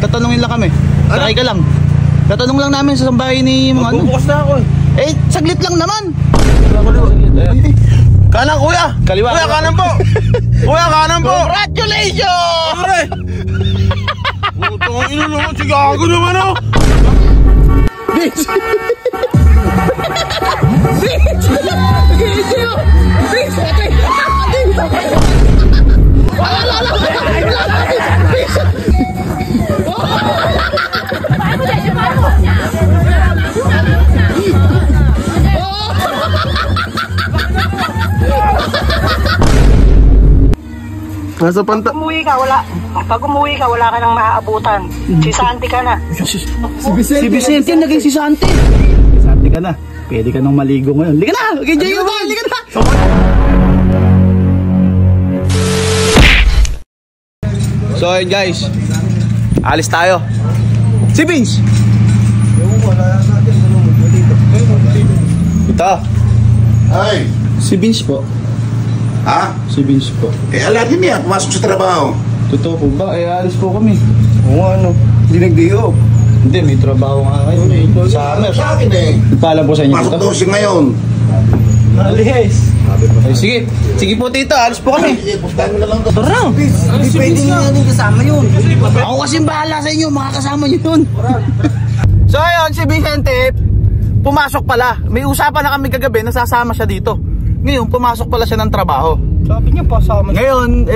tatanungin lang kami. Sakay ka lang. Tatanong lang namin sa bahay ni mga ano. Magbubukas na ako eh. Saglit lang naman. Kanan kuya. Kaliwa. Kuya kanan po. Kuya kanan po. Congratulations! Pare. Putang ina naman, sigago naman oh. Bitch! Nasa panta. Pag umuwi ka, wala ka nang maaabutan. Si Santi ka na. Si Vicente naging si Santi. Si Santi ka na. Pwede ka nang maligo ngayon. Liga na! Okay, Jay, liga na! So ayun guys, alis tayo. Si Vince! Ito. Ay! Si Vince po. Ha? Si Vince po. Alam niya, pumasok sa trabaho. Totoo po ba? Alis po kami. Oo, ano? Hindi nag-day-off. Hindi, may trabaho nga kayo. Summer. Sa akin eh. Nagpaalam po sa inyo Pasok dito. daw siya ngayon. Alis. Ay, sige. Sige po tito, alis po kami. Sige, pustahan mo na lang. Tara. Hindi pwede nga yung kasama yun. Ako kasing bahala sa inyo, makakasama nyo yun. So ayun, si Vicente, pumasok pala. May usapan na kami kagabi, nasasama siya dito. Ngayon, pumasok pala siya ng trabaho. Sabi niya pasama. Ngayon,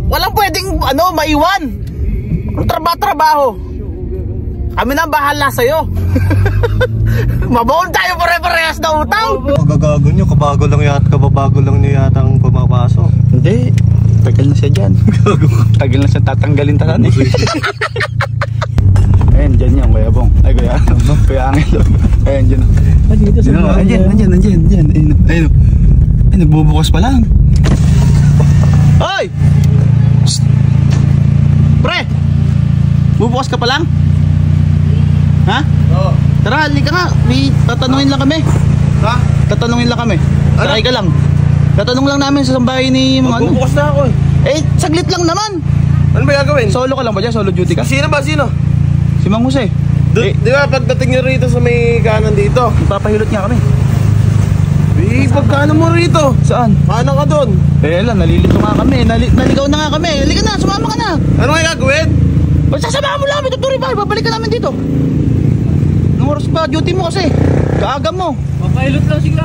walang pwedeng maiwan. Ang trabaho. Kami na bahala sa'yo. Mabaon tayo pare-parehas na utang. Magagago nyo, kababago lang nyo yata ang pumapasok. Hindi, tagal na siya dyan. Tagal na siya tatanggalin tanan eh. Ayun, dyan yan, Kuya Bong. Ay, Kuya Angelo. Ayun, dyan. Ayun. Ay, nagbubukas pa lang. Hoy! Psst! Pre! Bubukas ka pa lang? Ha? Oo. Tara, halika nga. May tatanungin lang kami. Ha? Tatanungin lang kami. Sakay ka lang. Tatanong lang namin sa bahay ni mga ano. Magbubukas na ako saglit lang naman. Ano ba gagawin? Solo ka lang ba dyan? Solo duty ka? Sino ba? Sino? Si Mang Jose. Di ba pagdating nyo rito sa may kanan dito? Papahilot niya kami. Pagkano mo rito? Saan? Paano ka doon? Lang, nalilito nga kami. Naligaw na nga kami. Halika na, sumama ka na. Ano nga gagawin? Sasamahan mo lang kami, tuturi ba? Babalik ka namin dito. Anong oras pa? Duty mo kasi. Kaaga mo. Papahilot lang sigla.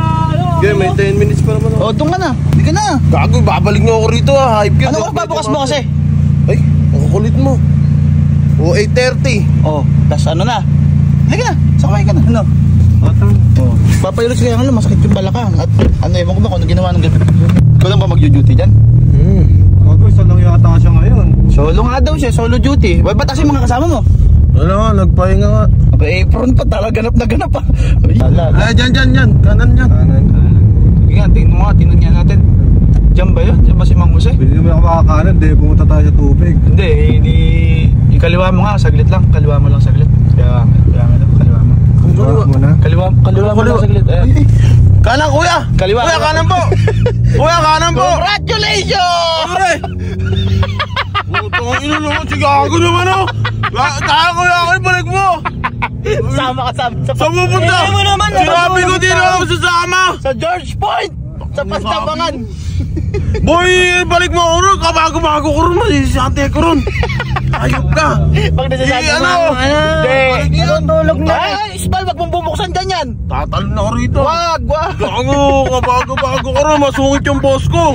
Okay, may 10 minutes pa naman ako. O, doon ka na. Hindi ka na. Gago, babalik nyo ako rito ha. Hype yun. Anong oras babukas mo kasi? Ay, ang kulit mo. O, 8:30. O, tas ano na? Halika na, sakay ka na. Ano? O, papahilot siya nga lang, masakit yung balakang. At ano, ewan ko ba kung ano ginawa ng gabi? Ikaw lang ba mag-duty dyan? Gago, isa lang yata siya ngayon. Solo nga daw siya, solo duty. Ba't kasi mga kasama mo? Ano nga, nagpahinga nga. Apron pa, talaga ganap na ganap pa. Ay, dyan. Kanan yan. Sige nga, tingnan mo nga, tinunyan natin. Diyan ba yun? Diyan ba si Mang Jose? Pwede naman ako makakanan, di pumunta tayo sa tubig. Hindi, ikaliwa mo nga, saglit lang. Kaliwa mo lang saglit. Kaya kaliwa mo. Kaliwa mo lang saglit. Kanan kuya! Kaliwa. Kuya, kanan po! Kuya, kanan po! Congratulations! Pare! Putang ina naman, sigago naman oh! Kaya kuya, balik mo! Sama ka sa Saan mo punta? Sinabi ko din ako sasama! Sa George Point! Sa Pastabangan! Boy, balik mo ako ron! Kabago-bago ko ron! Masisante ko ron! Ayop ka! Pag nasasabi mo, Balik yan! Tulog na. Ay, Isbal, wag mong bubuksan dyan yan! Tatalon na ako rito! Wag! Gago! Kabago-bago ko ron! Masungit yung boss ko!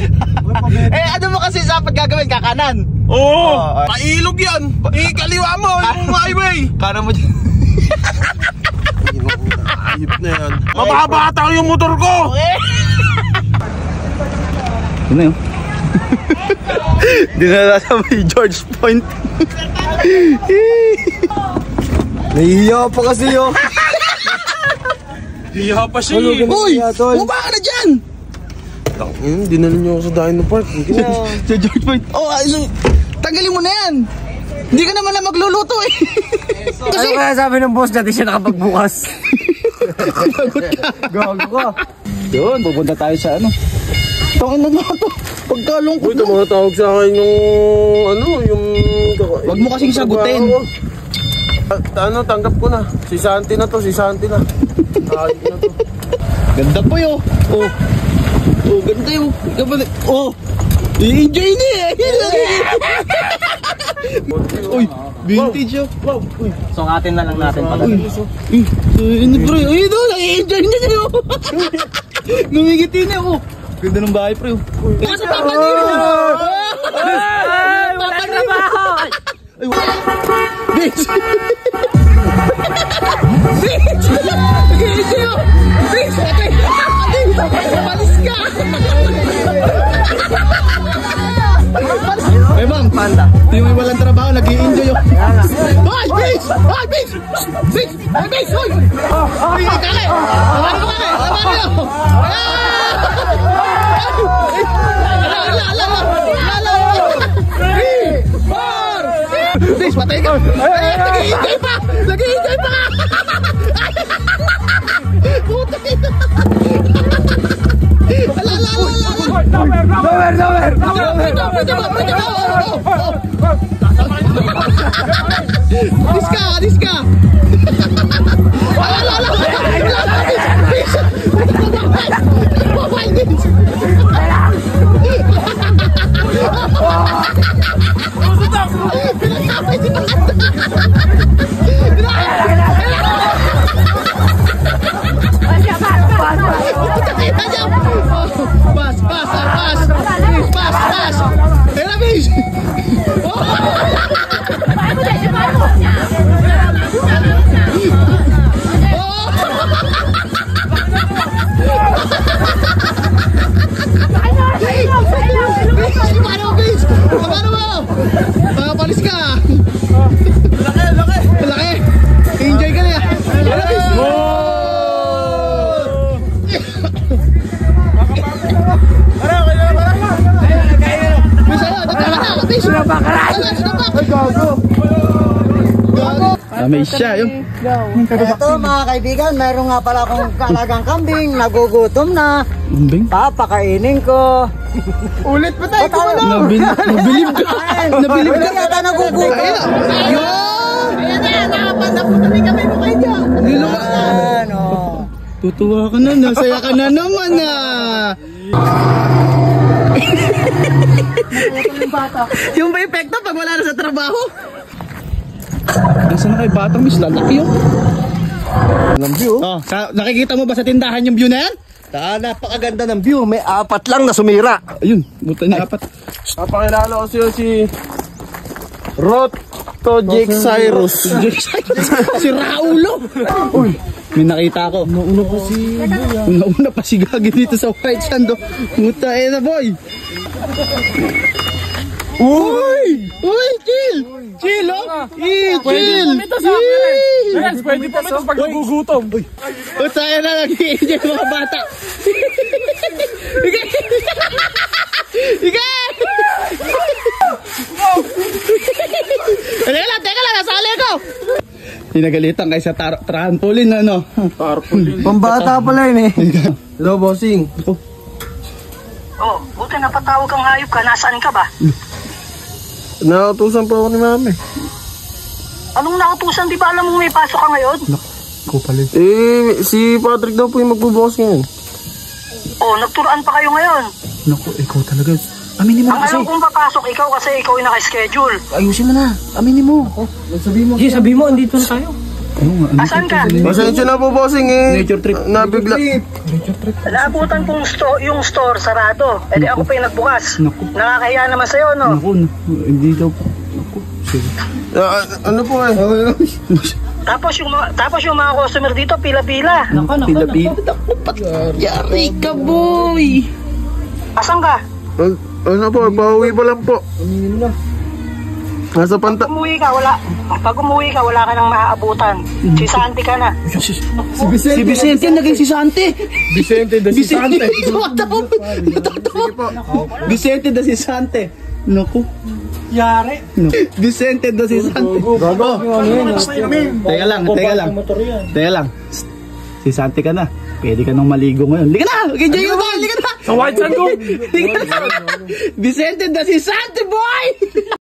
Ano mo kasi sa gagawin? Kakanan? Oo! Pailog yan! Ikaliwa mo! Yung highway! Kanan mo dyan. Ayop na yan! Mababata yung motor ko! Ano yun? Dinala sa may George Point. Nahihiya pa kasi yun! Hiya pa siya eh! Uy! Bumaba ka na dyan! Dinala niyo ako sa Dino Park. Sa George Point. Oh, tanggalin mo na yan. Hindi ka naman na magluluto eh. Ano kaya sabi ng boss natin siya nakapagbukas? Gagot ka. Gago ka. Yun, pupunta tayo sa ano. Tangin na nga to. Pagkalungkot. Uy, tumatawag sa akin yung Wag mo kasing sagutin. Tanggap ko na. Si Santi na to, si Santi na. Ayos na to. Ganda po yun. Oh. Oh, ganda yun. Gabalik. Oh. I-enjoy niya eh. Uy, vintage yun. Wow. Uy. Sungatin na lang natin pala. Ini bro. Uy, doon. I-enjoy niya niya. Numigiti niya. Oh. Ganda ng bahay bro. Sa papa niya. Ay, wala trabaho. Ay, bitch! Bitch! Bitch! Bitch! Palis ka! Ay bang, panda. Yung may walang trabaho, nag-i-enjoy yung... Ay, bitch! Ay, bitch! Bitch! Ay, bitch! Ay! Ay, kake! Labarin ko kake! Labarin ko! Bitch, patay ka! Nag-i-enjoy pa! Nag-i-enjoy pa! Puta ina! Alis ka! May siya yun. Ito mga kaibigan, meron nga pala akong kalagang kambing, nagugutom na. Kambing? Papakainin ko. Ulit pa tayo kumano. Nabilib ka. Nabilib ka. Kaya nagugutom. Yun! Ayan na, nakapanaputami kami mo kayo dyan. Ano? Tutuwa ka na, nasaya ka na naman na. Yung ba epekto pag wala na sa trabaho? Nasaan na kay Batang Miss? Lalaki yun. Ng view. Oh, nakikita mo ba sa tindahan yung view na yan? Napakaganda ng view. May 4 lang na sumira. Ayun, buta niya 4. Napakilala ko siya Rotojek Cyrus. Si Raulo. Uy, may nakita ako. Nauna pa si Gagi dito sa White Sand. Buta na boy. Uy! Uy, chill! Chill, oh! Chill! Pwede po ito pag nagugutom. O tayo na, nag-i-enjoy mga bata. Ige! Ige! Teka lang, nasali ako! Hinagalitan kayo sa trampoline, ano? Tarpaulin. Pambata pala yun eh. Hello, bossing. Oh, buti napatawag kang hayop ka. Nasaan ka ba? Nautusan po ako ni mami. Anong nakatusan? Di ba alam mo may pasok ka ngayon? Si Patrick daw po yung magbubukas ngayon. Oh, nagturuan pa kayo ngayon. Naku, ikaw talaga. Aminin mo Ang kasi. alam kong papasok ikaw kasi ikaw yung naka-schedule. Ayusin mo na. Aminin mo. Sabi mo, andito na tayo. Asan ka? Pasensya na po, bossing eh. Nature trip. Nabigla. Naabutan kong yung store sarado. E di ako pa yung nagbukas. Naku. Nakakahiya naman sa'yo, no? Naku, hindi daw po. Naku, sige. Ano po eh? Tapos yung mga customer dito, pila-pila. Pila-pila. Yari ka, boy. Asan ka? Ano po, pauwi pa lang po. Nasa panta. Pag umuwi ka, wala ka nang maaabutan. Si Santi ka na. Si Vicente naging si Sante. Vicente da si Sante. Vicente da si Sante. Naku. Yari. Vicente da si Sante. Teka lang. Si Sante ka na. Pwede ka nang maligo ngayon. Liga na! Enjoy ka ba? Liga na! Sa white sand ko! Liga na! Vicente, das si Santi boy!